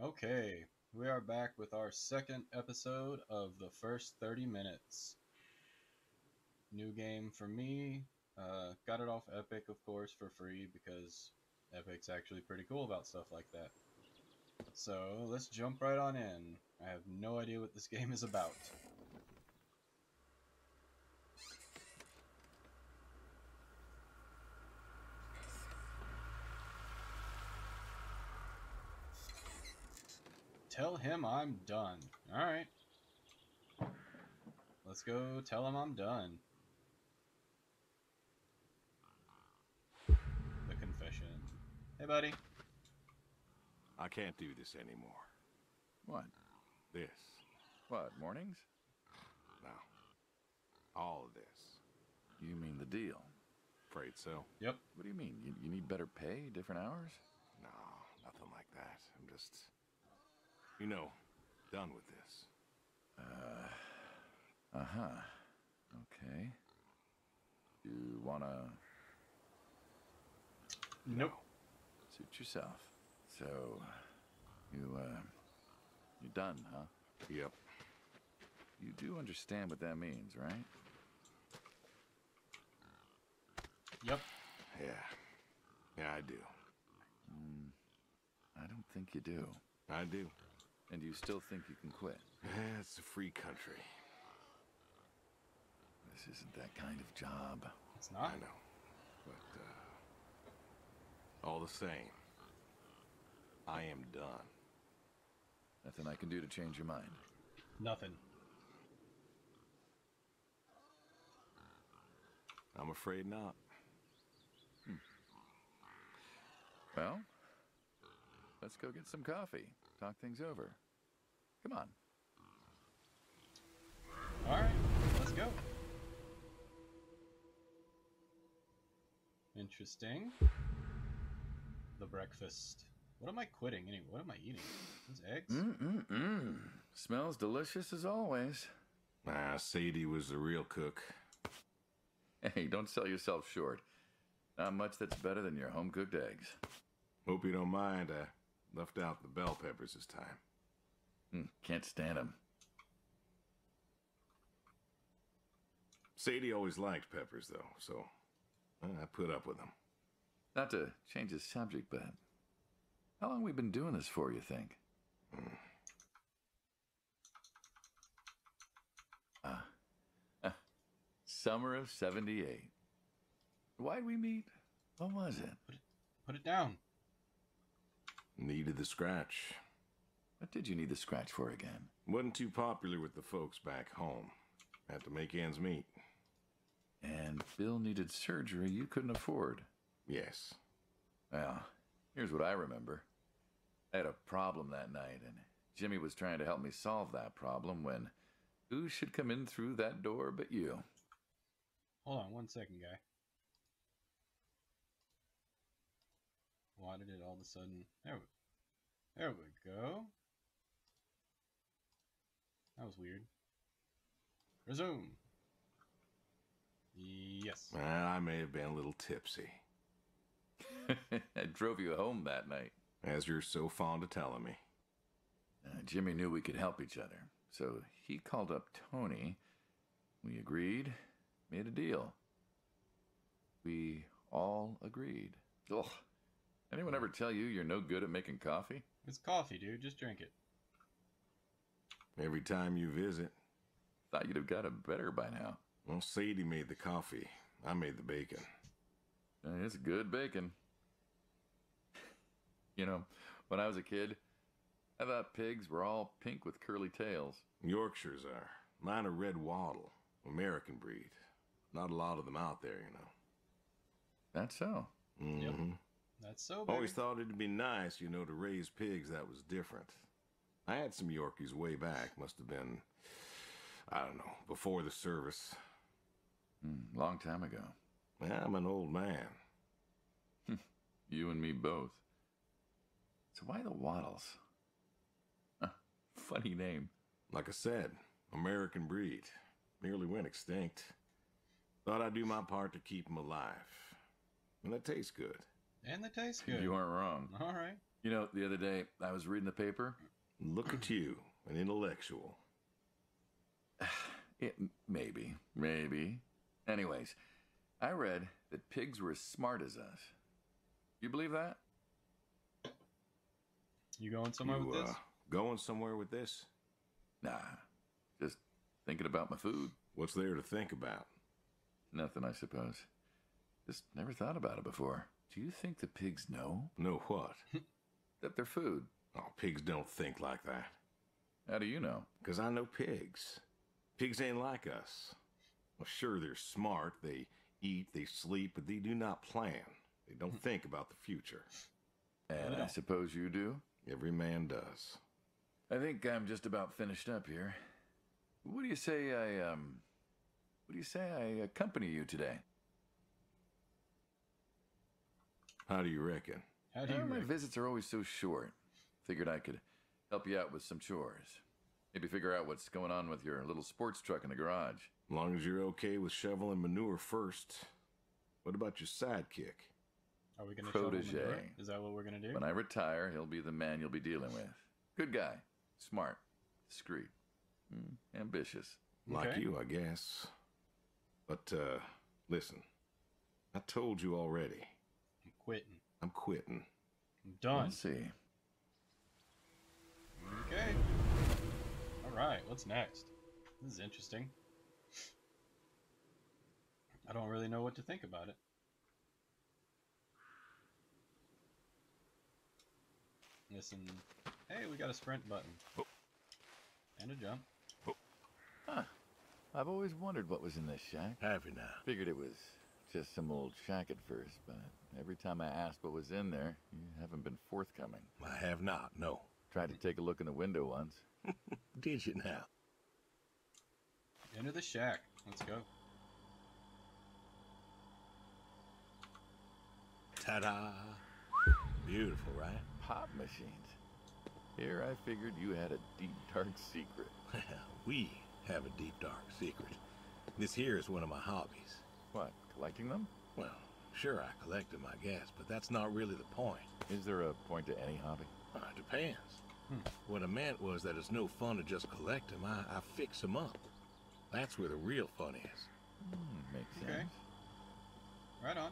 Okay, we are back with our second episode of the first 30 minutes. New game for me. Got it off Epic, of course, for free because Epic's actually pretty cool about stuff like that. So let's jump right on in. I have no idea what this game is about. Tell him I'm done. Alright. Let's go tell him I'm done. The confession. Hey, buddy. I can't do this anymore. What? This. What, mornings? No. All of this. You mean the deal? Afraid so. Yep. What do you mean? You need better pay, different hours? No, nothing like that. I'm just, done with this. Uh-huh. Okay. You wanna... Nope. Suit yourself. So, you're done, huh? Yep. You do understand what that means, right? Yep. Yeah, I do. I don't think you do. I do. And you still think you can quit? It's a free country. This isn't that kind of job. It's not? I know. But, all the same, I am done. Nothing I can do to change your mind. Nothing. I'm afraid not. Well, let's go get some coffee. Talk things over. Come on. Alright, let's go. Interesting. The breakfast. What am I quitting anyway? What am I eating? Those eggs? Smells delicious as always. Sadie was the real cook. Hey, don't sell yourself short. Not much that's better than your home-cooked eggs. Hope you don't mind. I left out the bell peppers this time. Can't stand them. Sadie always liked peppers, though, so I put up with them. Not to change the subject, but how long we been doing this for, you think? Summer of '78. Why'd we meet? What was it? Put it down. Needed the scratch. What did you need the scratch for again? Wasn't too popular with the folks back home. Had to make ends meet. And Bill needed surgery you couldn't afford. Yes. Well, here's what I remember. I had a problem that night, and Jimmy was trying to help me solve that problem when who should come in through that door but you? Hold on one second, guy. Why did it all of a sudden... There we go. That was weird. Resume. Yes. Well, I may have been a little tipsy. I drove you home that night. As you're so fond of telling me. Jimmy knew we could help each other, so he called up Tony. We agreed, made a deal. We all agreed. Ugh. Anyone ever tell you you're no good at making coffee? It's coffee, dude. Just drink it. Every time you visit. Thought you'd have got it better by now. Well, Sadie made the coffee. I made the bacon. It's good bacon. You know, when I was a kid, I thought pigs were all pink with curly tails. Yorkshires are. Mine are red wattle. American breed. Not a lot of them out there, you know. That's so. Mm-hmm. Yep. That's so big. Always thought it'd be nice, to raise pigs that was different. I had some Yorkies way back. Must have been, I don't know, before the service. Long time ago. I'm an old man. You and me both. So why the Waddles? Funny name. Like I said, American breed. Nearly went extinct. Thought I'd do my part to keep them alive. And that tastes good. And they taste good. You aren't wrong. All right. You know, the other day I was reading the paper. Look at you, an intellectual. Maybe. Anyways, I read that pigs were as smart as us. You believe that? You going somewhere with this? Going somewhere with this? Nah, just thinking about my food. What's there to think about? Nothing, I suppose. Just never thought about it before. Do you think the pigs know? Know what? That they're food. Oh, pigs don't think like that. How do you know? 'Cause I know pigs. Pigs ain't like us. Well, sure, they're smart. They eat, they sleep, but they do not plan. They don't think about the future. And I suppose you do? Every man does. I think I'm just about finished up here. What do you say I accompany you today? How do you reckon? How do you My reckon? visits are always so short. Figured I could help you out with some chores. Maybe figure out what's going on with your little sports truck in the garage. As long as you're okay with shoveling manure first. What about your sidekick? Are we going to Protege. Is that what we're going to do? When I retire, he'll be the man you'll be dealing with. Good guy. Smart. Discreet. Ambitious. Like Okay. you, I guess. But, listen. I told you already. I'm quitting. I'm quitting. I'm done. Let's see. Okay. All right. What's next? This is interesting. I don't really know what to think about it. Listen. Hey, we got a sprint button. And a jump. Huh. I've always wondered what was in this shack. Have you now? Figured it was just some old shack at first, but every time I asked what was in there, you haven't been forthcoming. I have not, no. Tried to take a look in the window once. Did you now? Enter the shack. Let's go. Ta-da! Beautiful, right? Pop machines. Here I figured you had a deep, dark secret. We have a deep, dark secret. This here is one of my hobbies. What, collecting them? Well, sure, I collect them, I guess, but that's not really the point. Is there a point to any hobby? It depends. What I meant was that it's no fun to just collect them. I fix them up. That's where the real fun is. Makes sense. Okay. Right on.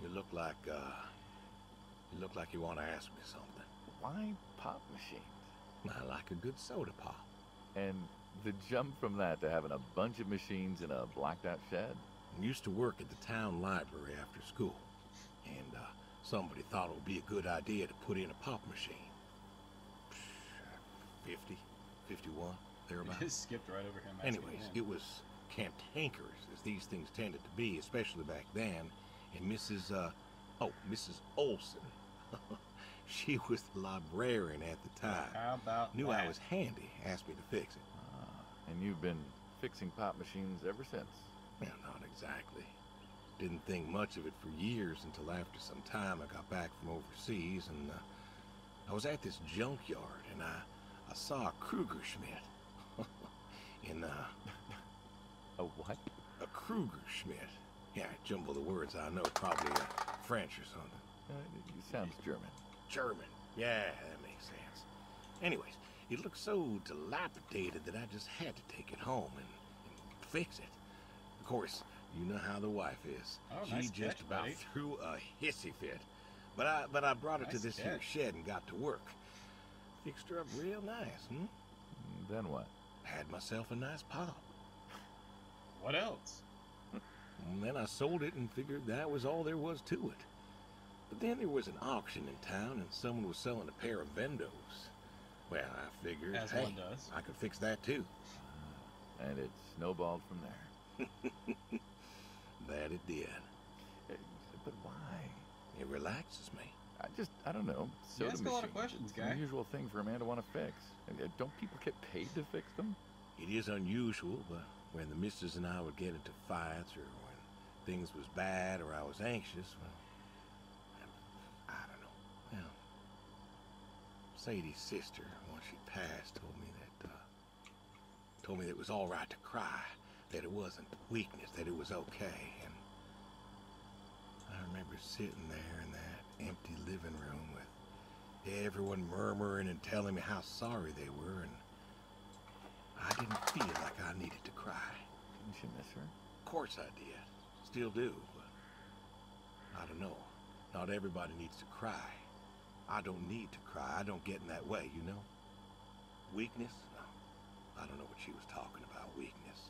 You look like you want to ask me something. Why pop machines? I like a good soda pop. And the jump from that to having a bunch of machines in a blacked out shed? I used to work at the town library after school, and somebody thought it would be a good idea to put in a pop machine. 50, 51, You thereabouts. just skipped right over him. asking Anyways, him. it was cantankerous, as these things tended to be, especially back then. And Mrs. Olson, she was the librarian at the time. How about Knew that? I was handy, asked me to fix it. And you've been fixing pop machines ever since? Well, not exactly. Didn't think much of it for years until after some time I got back from overseas, and I was at this junkyard, and I saw a Kruger Schmidt. A what? A Kruger Schmidt. Yeah, I jumble the words, I know, probably French or something. It sounds German. German. Yeah, that makes sense. Anyways, it looked so dilapidated that I just had to take it home and fix it. Of course, you know how the wife is. Oh, She nice just catch, about buddy. threw a hissy fit. But I brought her to Nice this here catch. shed and got to work. Fixed her up real nice, Then what? Had myself a nice pop. What else? And then I sold it and figured that was all there was to it. But then there was an auction in town and someone was selling a pair of Vendos. Well, I figured, As hey, one does. I could fix that too. And it snowballed from there. That it did. But why? It relaxes me. I don't know. You Soda ask a lot of machines. questions, It's an guy. unusual thing for a man to want to fix. Don't people get paid to fix them? It is unusual, but when the missus and I would get into fights or when things was bad or I was anxious, well, I don't know. Well, Sadie's sister, once she passed, told me that it was all right to cry, that it wasn't weakness, that it was okay, and I remember were sitting there in that empty living room with everyone murmuring and telling me how sorry they were, and I didn't feel like I needed to cry. Didn't you miss her? Of course I did. Still do, but I don't know. Not everybody needs to cry. I don't need to cry. I don't get in that way, you know? Weakness? No. I don't know what she was talking about, weakness.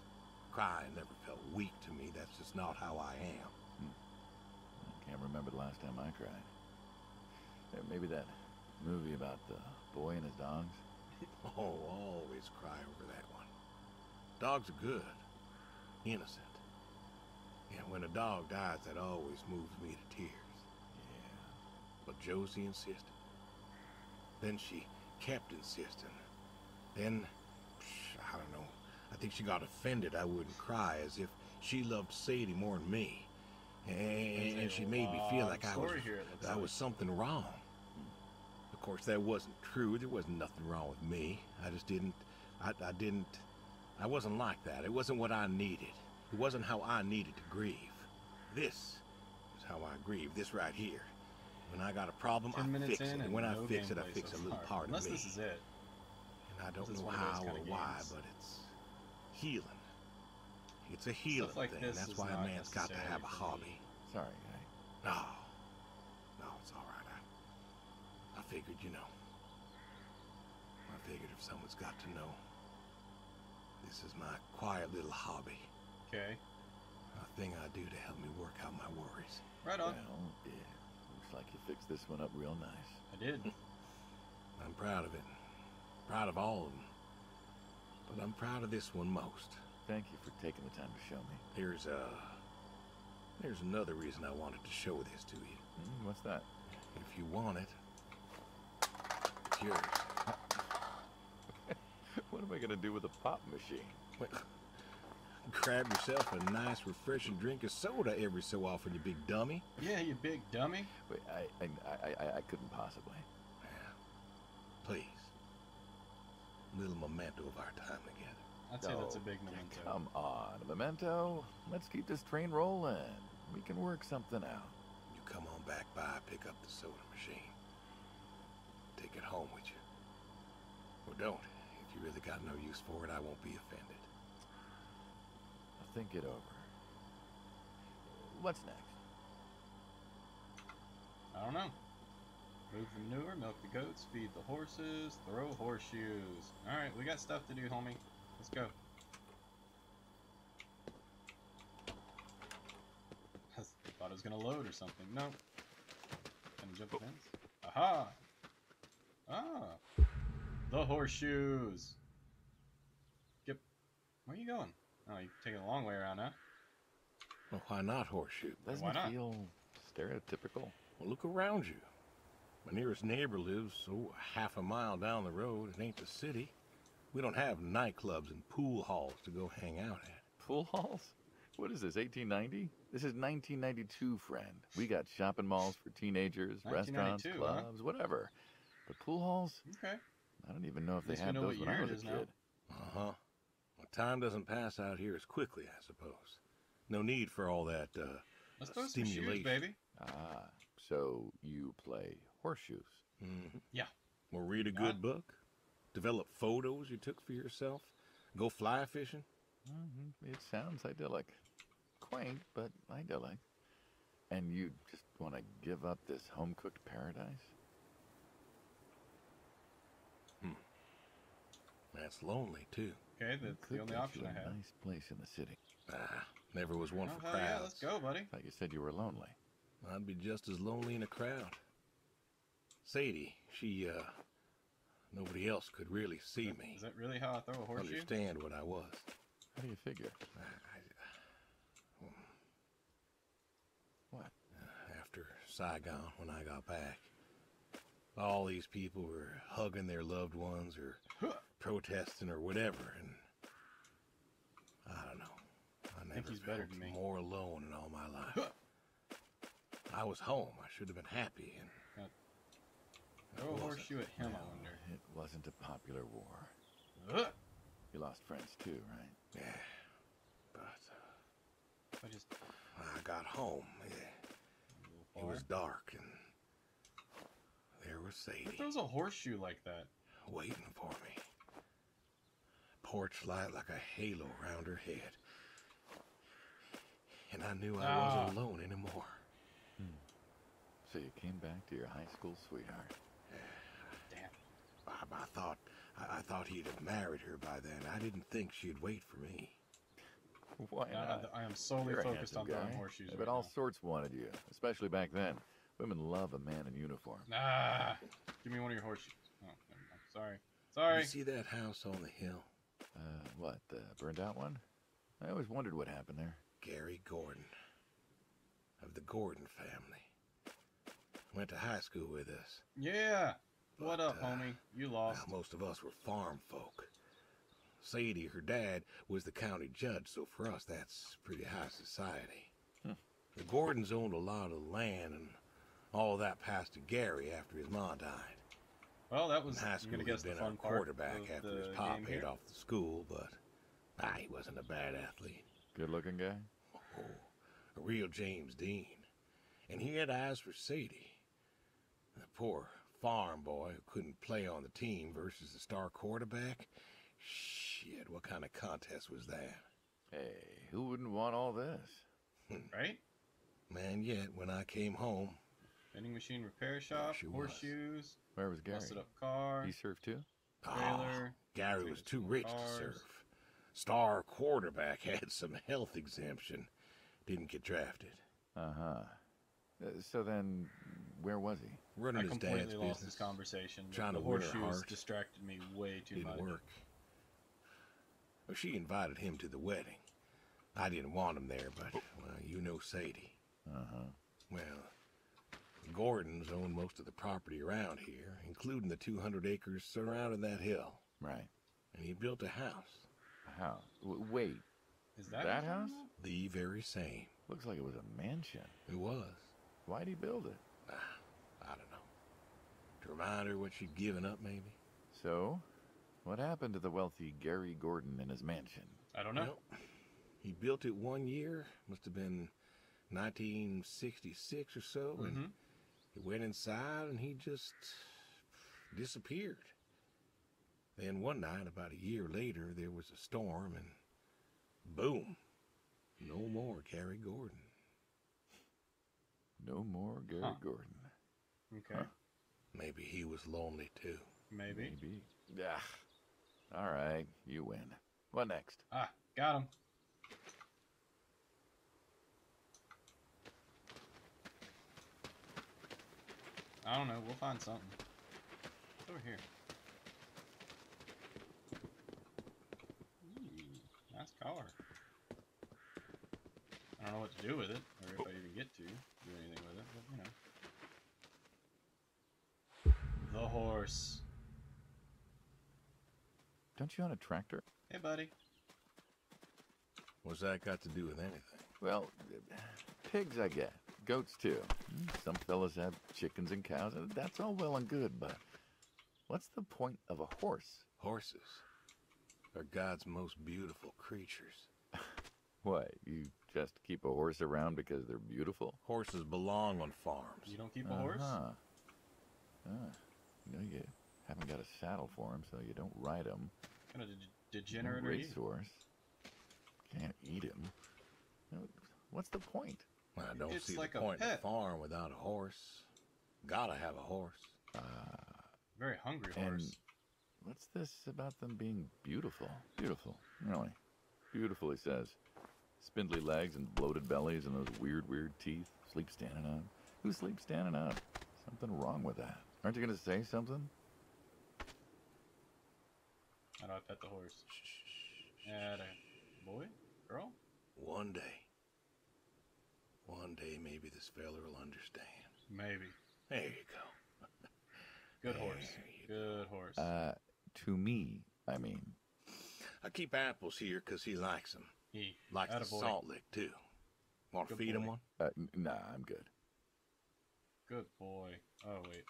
Crying never felt weak to me. That's just not how I am. I can't remember the last time I cried. Maybe that movie about the boy and his dogs. Oh, always cry over that one. Dogs are good. Innocent. Yeah, when a dog dies, that always moves me to tears. Yeah. But Josie insisted. Then she kept insisting. Then, I don't know. I think she got offended I wouldn't cry, as if she loved Sadie more than me. And she made me feel like I was something wrong. Of course, that wasn't true. There wasn't nothing wrong with me. I just didn't, I wasn't like that. It wasn't what I needed. It wasn't how I needed to grieve. This is how I grieve. This right here. When I got a problem, 10 I minutes fix it. in And when I no fix it, I gameplay fix so a little far. part of Unless me. this is it. And I don't This is know one of those how kind or of why, games. but it's healing. It's a healing like thing. this That's is why a not man's got to necessary have a for me. hobby. Sorry, guy. No, it's all right. I figured, you know. I figured if someone's got to know, this is my quiet little hobby. Okay. A thing I do to help me work out my worries. Right on. Well, yeah. Looks like you fixed this one up real nice. I did. I'm proud of it. Proud of all of them. But I'm proud of this one most. Thank you for taking the time to show me. There's another reason I wanted to show this to you. What's that? If you want it, it's yours. What am I gonna do with a pop machine? Well, grab yourself a nice, refreshing drink of soda every so often, you big dummy. Yeah, you big dummy. Wait, I couldn't possibly. Please. A little memento of our time together. I'd say that's a big memento. Come on, a memento. Let's keep this train rolling. We can work something out. You come on back by, pick up the soda machine. Take it home with you. Or don't. If you really got no use for it, I won't be offended. I'll think it over. What's next? I don't know. Move the manure, milk the goats, feed the horses, throw horseshoes. Alright, we got stuff to do, homie. Let's go. I thought it was gonna load or something. No. Can I jump the fence? Aha! Ah! The horseshoes! Yep. Where are you going? Oh, you're taking a long way around, huh? Well, why not horseshoe? Doesn't Why it not? feel stereotypical? Well, look around you. My nearest neighbor lives, half a mile down the road. It ain't the city. We don't have nightclubs and pool halls to go hang out at. Pool halls? What is this, 1890? This is 1992, friend. We got shopping malls for teenagers, restaurants, 1992, clubs, whatever. But pool halls? Okay. I don't even know if At they least we had know those what when I year was it a is now. kid. Uh-huh. Well, time doesn't pass out here as quickly, I suppose. No need for all that, Let's throw some shoes, stimulation. baby. Ah, so you play horseshoes. Mm-hmm. Yeah. Or read a What? good book. Develop photos you took for yourself. Go fly fishing. It sounds idyllic. Quaint, but idyllic. And you just want to give up this home-cooked paradise? That's lonely, too. Okay, that's Could the only get option you I a have. nice place in the city. Never was one Oh, for hell crowds. yeah, let's go, buddy. I thought you said you were lonely. I'd be just as lonely in a crowd. Sadie, she, nobody else could really see me. Is that really how I throw a horseshoe? Understand what I was. How do you figure? What? After Saigon, when I got back, all these people were hugging their loved ones or protesting or whatever, and I don't know. I never he's better felt than me. more alone in all my life. I was home. I should have been happy, and Throw a wasn't. horseshoe at him, I Well, wonder. it wasn't a popular war. Ugh. You lost friends too, right? yeah. But I just I got home. It was dark, and there was Who Sadie throws a horseshoe like that? waiting for me. Porch light like a halo around her head. And I knew I wasn't alone anymore. So you came back to your high school sweetheart. Damn. I thought he'd have married her by then. I didn't think she'd wait for me. Why not? I am solely You're a focused handsome on throwing guy. horseshoes But right all now. sorts wanted you, especially back then. Women love a man in uniform. Give me one of your horseshoes. Oh, never mind. Sorry. Sorry. You see that house on the hill? What, the burned out one? I always wondered what happened there. Gary Gordon. Of the Gordon family. Went to high school with us. Yeah. What But, up, homie? You lost. Well, most of us were farm folk. Sadie, her dad, was the county judge, so for us that's pretty high society. The Gordons owned a lot of land, and all that passed to Gary after his ma died. Well, that In was, high I'm school, gonna he'd guess the been our fun part quarterback of after the his pop game paid here. off the school, but he wasn't a bad athlete. Good looking guy? Oh, a real James Dean. And he had eyes for Sadie. The poor farm boy who couldn't play on the team versus the star quarterback. Shit, what kind of contest was that? Hey, who wouldn't want all this? Right? Man, yet when I came home, Vending machine repair shop, she was. horseshoes, Where was Gary? busted up car. He surfed too? Trailer, Gary was too rich to cars. serve. Star quarterback had some health exemption. Didn't get drafted. Uh-huh. So then, where was he? Running I his completely dad's lost business. this conversation. Trying The to win her horseshoes heart. distracted me way too much. Didn't work. Well, she invited him to the wedding. I didn't want him there, but, well, you know Sadie. Uh-huh. Well, the Gordons own most of the property around here, including the 200 acres surrounding that hill. Right. And he built a house. A house. Wait, Is that that what you're house? talking The very same. Looks like it was a mansion. It was. Why'd he build it? I don't know. To remind her what she'd given up, maybe? So, what happened to the wealthy Gary Gordon in his mansion? about? I don't know. Well, he built it one year. Must have been 1966 or so. And Mhm. he went inside and he just disappeared. Then one night, about a year later, there was a storm and boom. No more Gary Gordon. No more Gary Huh. Gordon. Okay. Huh. Maybe he was lonely too. Maybe. Maybe. Yeah. All right, you win. What next? Got him. I don't know. We'll find something. It's over here. Ooh, nice car. I don't know what to do with it, or if I even get to do anything with it, but you know. The horse. Don't you own a tractor? Hey, buddy. What's that got to do with anything? Well, pigs I get. Goats too. Some fellas have chickens and cows, and that's all well and good, but what's the point of a horse? Horses are God's most beautiful creatures. What, you just keep a horse around because they're beautiful? Horses belong on farms. You don't keep a horse? Ah. You know, you haven't got a saddle for him, so you don't ride him. Kind of degenerate are you? Racehorse. Can't eat him. You know, what's the point? I don't It's see like the a point in a pet. farm without a horse. Gotta have a horse. Very hungry And horse. what's this about them being beautiful? Beautiful, really. Beautiful, he says. Spindly legs and bloated bellies and those weird teeth. Sleep standing up. Who sleeps standing up? Something wrong with that. Aren't you going to say something? How do I pet the horse? At a boy? Girl? One day maybe this feller will understand. Maybe. There you go. Good horse. There you Good horse. To me, I mean. I keep apples here 'cause he likes them. He. Likes the Attaboy. salt lick, too. Want to Good feed him boy. one? Nah, I'm good. Good boy. Oh, wait.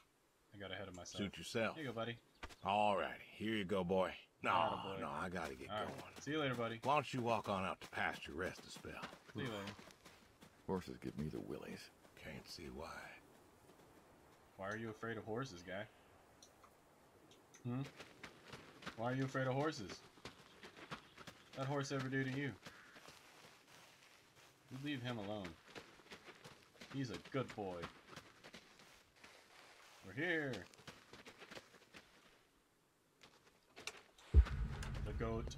I got ahead of myself. Suit yourself. Here you go, buddy. All righty. Here you go, boy. No, Attaboy. no, I gotta get All going. right. See you later, buddy. Why don't you walk on out to pasture, rest a spell? See you later. Horses give me the willies. Can't see why. Why are you afraid of horses, guy? Hmm? Why are you afraid of horses? What that horse ever do to you? You leave him alone. He's a good boy. We're here. The goat.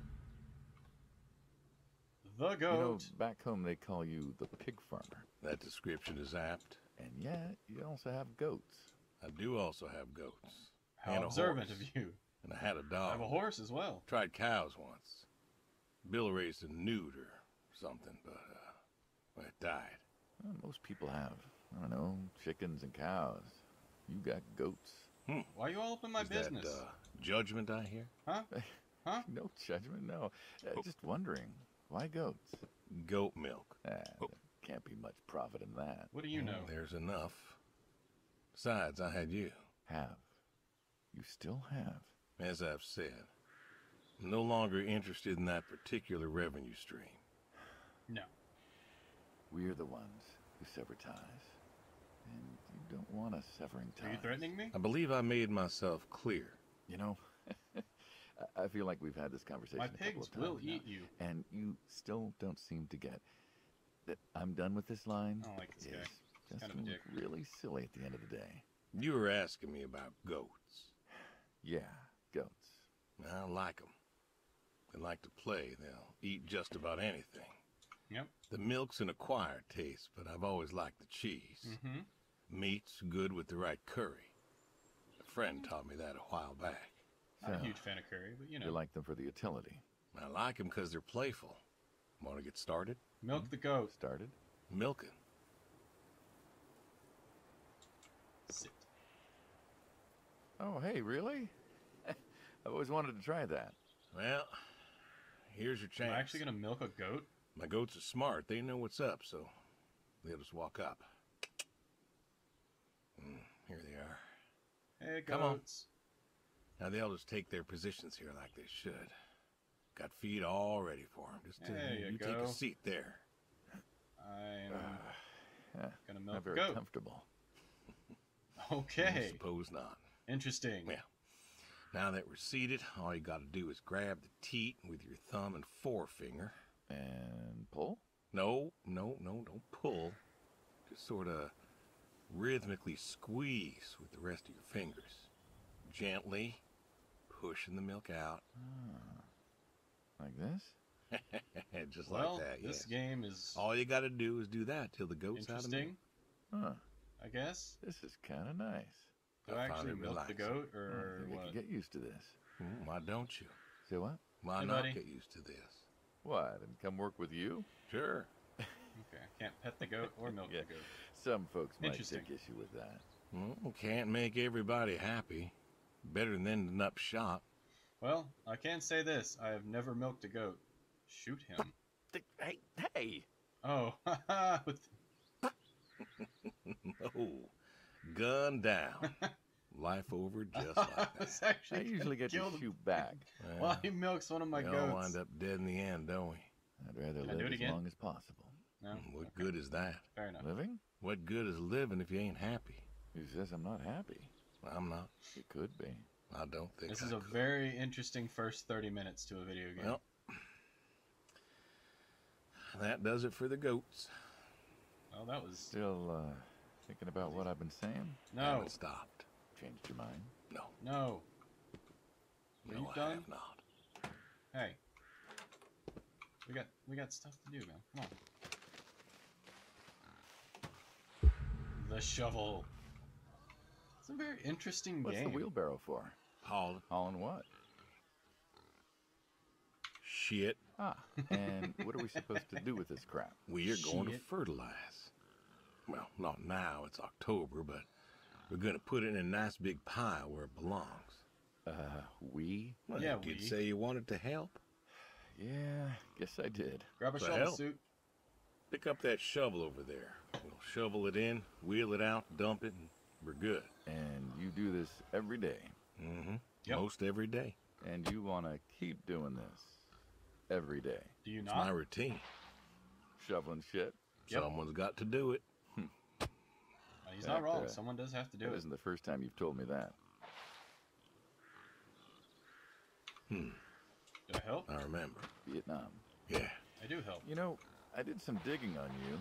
The goat. You know, back home they call you the pig farmer. That description is apt. And yet, you also have goats. I do also have goats. How and a observant horse. of you. And I had a I dog. have a horse as well. Tried cows once. Bill raised a newt or something, but well, it died. Well, most people have, I don't know, chickens and cows. You got goats. Why are you all up in my Is business? that judgment I hear? Huh? Huh? No judgment, no. Just wondering, why goats? Goat milk. There can't be much profit in that. What do you know? There's enough. Besides, I had you. Have. You still have. As I've said, I'm no longer interested in that particular revenue stream. No. We're the ones who sever ties. And you don't want us severing ties. Are you threatening me? I believe I made myself clear. You know, I feel like we've had this conversation My a couple pigs of times will now, eat you. and you still don't seem to get that I'm done with this line. I don't like this is guy. just kind of a gonna dick. look really silly at the end of the day. You were asking me about goats. Yeah, goats. I like them. They like to play. They'll eat just about anything. Yep. The milk's an acquired taste, but I've always liked the cheese. Mm-hmm. Meat's good with the right curry. A friend taught me that a while back. Not a So, huge fan of curry, but you know. You like them for the utility. I like them because they're playful. Want to get started? Milk the goat. Started? Milking. Sit. Oh, hey, really? I've always wanted to try that. Well, here's your chance. Am I actually going to milk a goat? My goats are smart. They know what's up, so they'll just walk up. Here they are. Hey, Come on. goats. Now they'll just take their positions here like they should. Got feed all ready for them. Just There you take go. a seat there. I'm Yeah, going to not milk the very goat. comfortable. I Okay. suppose not. Interesting. Yeah. Now that we're seated, all you got to do is grab the teat with your thumb and forefinger. And pull? No, don't pull. Just sort of rhythmically squeeze with the rest of your fingers. Gently pushing the milk out. Like this? Just Well, like that, this yes. game is All you got to do is do that till the goat's out of milk. interesting, Huh. I guess. This is kind of nice. Do I I found actually it milk the relaxing. goat, I or think I what? could get used to this. Why don't you? Say what? Why Hey, not buddy. get used to this? What? And come work with you? Sure. Okay, I can't pet the goat or milk Yeah. the goat. Some folks might Interesting. take issue with that. Well, can't make everybody happy. Better than ending up shot. Well, I can say this. I have never milked a goat. Shoot him. Hey, hey! Oh, haha. No. Gun down. Life over just like I that. was actually I usually get to killed him. shoot back. Well, he milks one of my we goats. all wind up dead in the end, don't we? I'd rather Can I do live it as again? long as possible. No? What Okay, good is that? fair enough. Living? What good is living if you ain't happy? Who says I'm not happy? I'm not. It could be. I don't think This I is a could. very interesting first 30 minutes to a video game. Well, that does it for the goats. Well, that was... Still, thinking about what I've been saying? No, Haven't stopped. Changed your mind? No. no. Are No, you I done? have not. Hey. We got stuff to do, man. Come on. The shovel. It's a very interesting What's game. the wheelbarrow for? Hauling Hauling what? shit. Ah, and what are we supposed to do with this crap? We are going to Shit. fertilize. Well, not now. It's October, but we're going to put it in a nice big pile where it belongs. We? Well, Yeah, you did we. say you wanted to help. Yeah, guess I did. Grab a The shovel hell? suit. Pick up that shovel over there. We'll shovel it in, wheel it out, dump it, and we're good. And you do this every day. Mm-hmm. Yep. Most every day. And you want to keep doing this every day. Do you It's not? my routine. Shoveling shit. Yep. Someone's got to do it. He's In not fact, wrong. Someone does have to do That it. isn't the first time you've told me that. Do I help? I remember. Vietnam. Yeah. I do help. You know, I did some digging on you,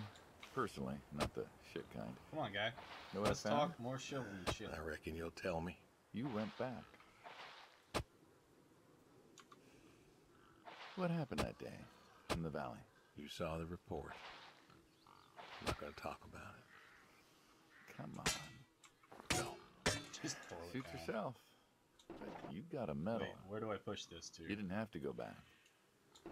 personally, not the shit kind. Come on, guy. Know what Let's I found? talk more chivalry shit. I reckon you'll tell me. You went back. What happened that day in the valley? You saw the report. I'm not going to talk about it. Come on. No. Just throw it Suit down. yourself. But you got a medal. Wait, where do I push this to? You didn't have to go back.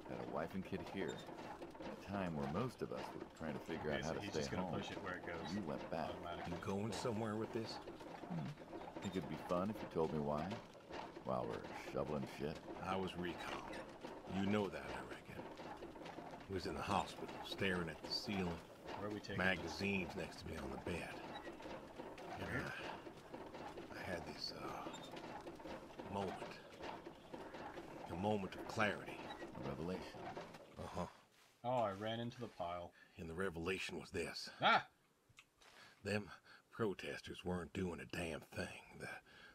Had a wife and kid here. At a time where most of us were trying to figure Okay, out so how to he's stay just gonna home. push it where it goes. You went back. Automatically. You going somewhere with this? Think it'd be fun if you told me why? While we're shoveling shit. I was recon. You know that, I reckon. Was in the hospital, staring at the ceiling. Where are we taking Magazines next to me on the bed. And Here? I had this moment. A moment of clarity. A revelation. Uh-huh. this? Oh, I ran into the pile. And the revelation was this. Ah! Them protesters weren't doing a damn thing.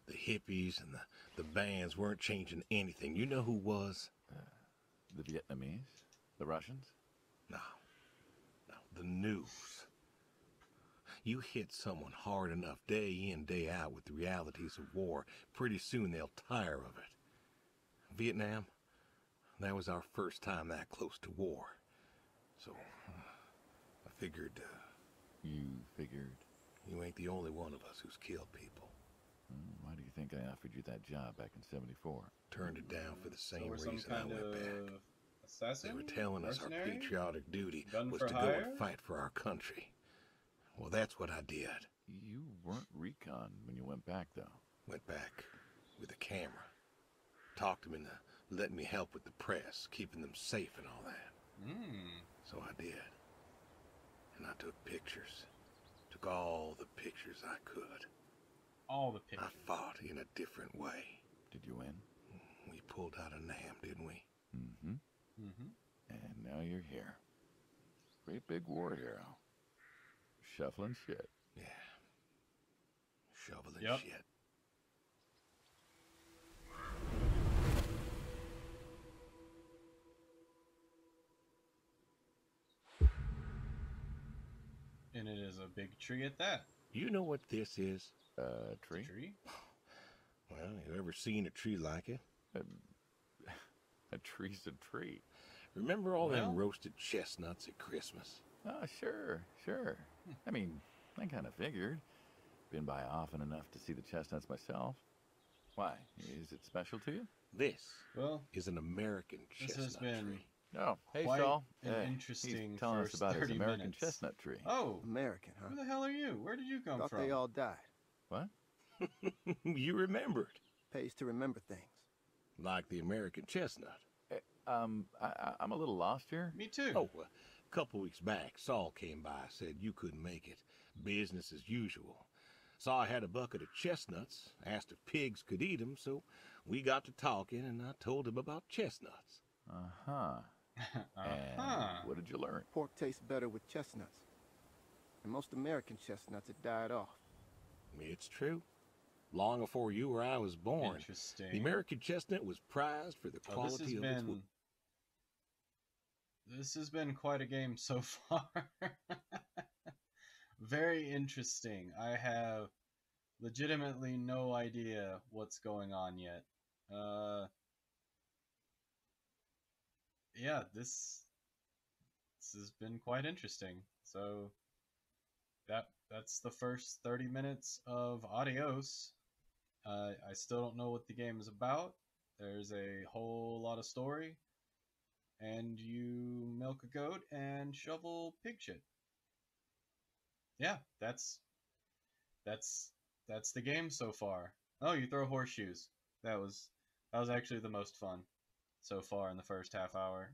The hippies and the bands weren't changing anything. You know who was? The Vietnamese? The Russians? No. No. The news. You hit someone hard enough day in, day out with the realities of war, pretty soon they'll tire of it. Vietnam, that was our first time that close to war. So, I figured, You figured. you ain't the only one of us who's killed people. Why do you think I offered you that job back in '74? Turned it down for the So same we're some reason I kind went of back. assassin? They were telling us our Mercenary? patriotic duty Gun was for to go hire? and fight for our country. Well, that's what I did. You weren't recon when you went back, though. Went back with a camera. Talked them into letting me help with the press, keeping them safe and all that. So I did. And I took pictures. Took all the pictures I could. All the I pictures. fought in a different way. Did you win? We pulled out a Nam, didn't we? Mm-hmm. Mm-hmm. And now you're here. Great big war hero. Shuffling shit. Yeah. Shoveling Yep. shit. And it is a big tree at that. You know what this is? Tree? Tree? Well, you ever seen a tree like it? A tree's a tree. Remember all Well- them roasted chestnuts at Christmas? Oh, sure. I mean, I kind of figured. Been by often enough to see the chestnuts myself. Why? Is it special to you? This Well, is an American this chestnut has been tree. Oh, hey, quite Saul. an Hey, interesting he's telling us first about his 30 American minutes. chestnut tree. Oh, American, who huh? the hell are you? Where did you come Thought from? they all died. What? You remembered. Pays to remember things. Like the American chestnut. I'm a little lost here. Me too. Oh, a couple weeks back, Saul came by, said you couldn't make it. Business as usual. Saw I had a bucket of chestnuts, asked if pigs could eat them, so we got to talking, and I told him about chestnuts. Uh-huh. And Uh-huh. what did you learn? Pork tastes better with chestnuts. And most American chestnuts had died off. It's true. Long before you or I was born, Interesting. the American chestnut was prized for the Oh, quality of its wood. This has been quite a game so far. Very interesting. I have legitimately no idea what's going on yet. Yeah, this has been quite interesting. So that's the first 30 minutes of Adios. I still don't know what the game is about. There's a whole lot of story, and you milk a goat and shovel pig shit. Yeah, that's the game so far. Oh, you throw horseshoes. That was actually the most fun so far in the first half hour.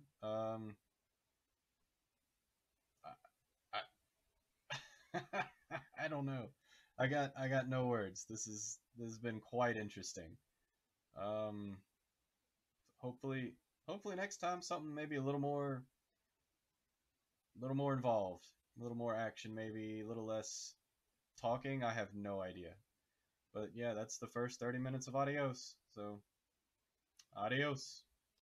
I don't know. I got no words. This has been quite interesting. Hopefully next time something maybe a little more involved, a little more action, maybe a little less talking, I have no idea. But yeah, that's the first 30 minutes of Adios. So, adios.